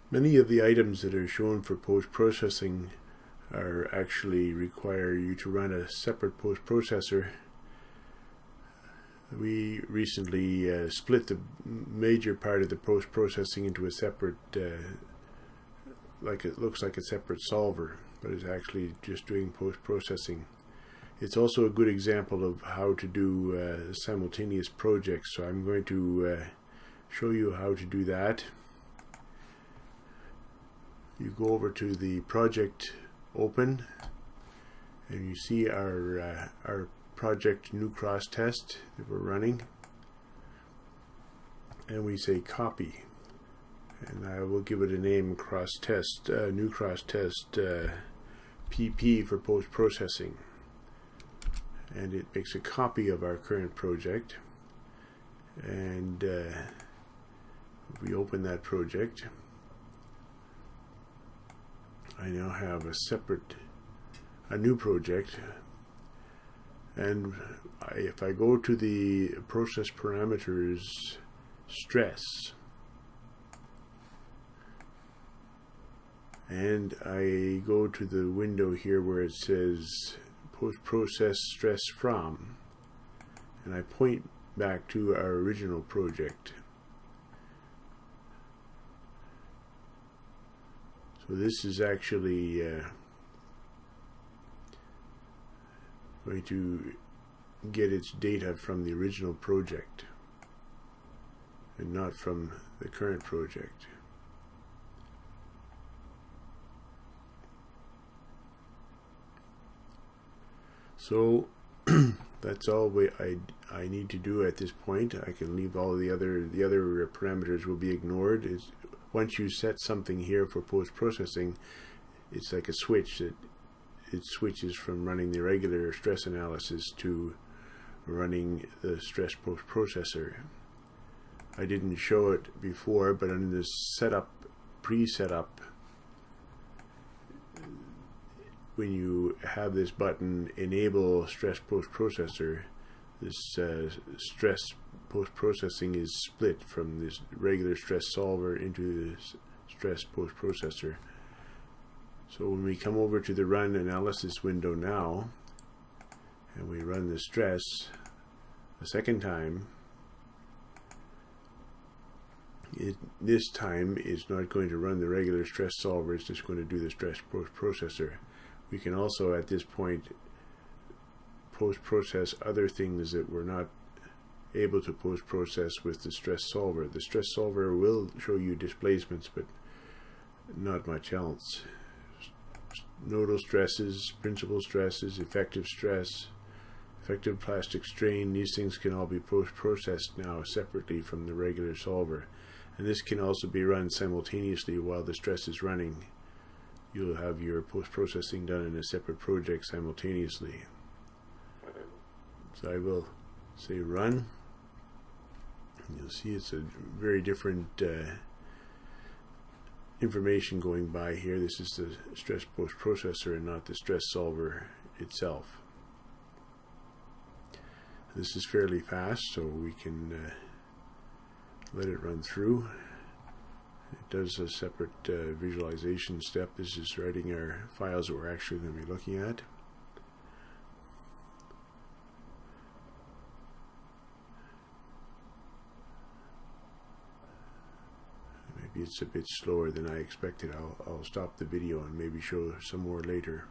Many of the items that are shown for post-processing are actually require you to run a separate post-processor. We recently split the major part of the post-processing into a separate, like it looks like a separate solver, but it's actually just doing post-processing. It's also a good example of how to do simultaneous projects, so I'm going to show you how to do that. You go over to the project open and you see our project new cross test that we're running, and we say copy, and I will give it a name, cross test, new cross test PP for post processing, and it makes a copy of our current project. And we open that project. I now have a new project, and if I go to the process parameters stress, and I go to the window here where it says post-process stress from, and I point back to our original project. So this is actually going to get its data from the original project and not from the current project. So that's all I need to do at this point. I can leave all the other parameters will be ignored. Once you set something here for post-processing, it's like a switch that it switches from running the regular stress analysis to running the stress post-processor. I didn't show it before, but in this setup, pre-setup, when you have this button, enable stress post-processor, this stress post-processing is split from this regular stress solver into this stress post-processor. So when we come over to the run analysis window now, and we run the stress a second time, this time is not going to run the regular stress solver, it's just going to do the stress post-processor. We can also at this point post-process other things that we're not able to post-process with the stress solver. The stress solver will show you displacements, but not much else. Nodal stresses, principal stresses, effective stress, effective plastic strain, these things can all be post-processed now separately from the regular solver. And this can also be run simultaneously while the stress is running. You'll have your post-processing done in a separate project simultaneously. So I will say run. You'll see it's a very different information going by here. This is the stress post-processor and not the stress solver itself. This is fairly fast, so we can let it run through. It does a separate visualization step. This is writing our files that we're actually going to be looking at. Maybe it's a bit slower than I expected. I'll stop the video and maybe show some more later.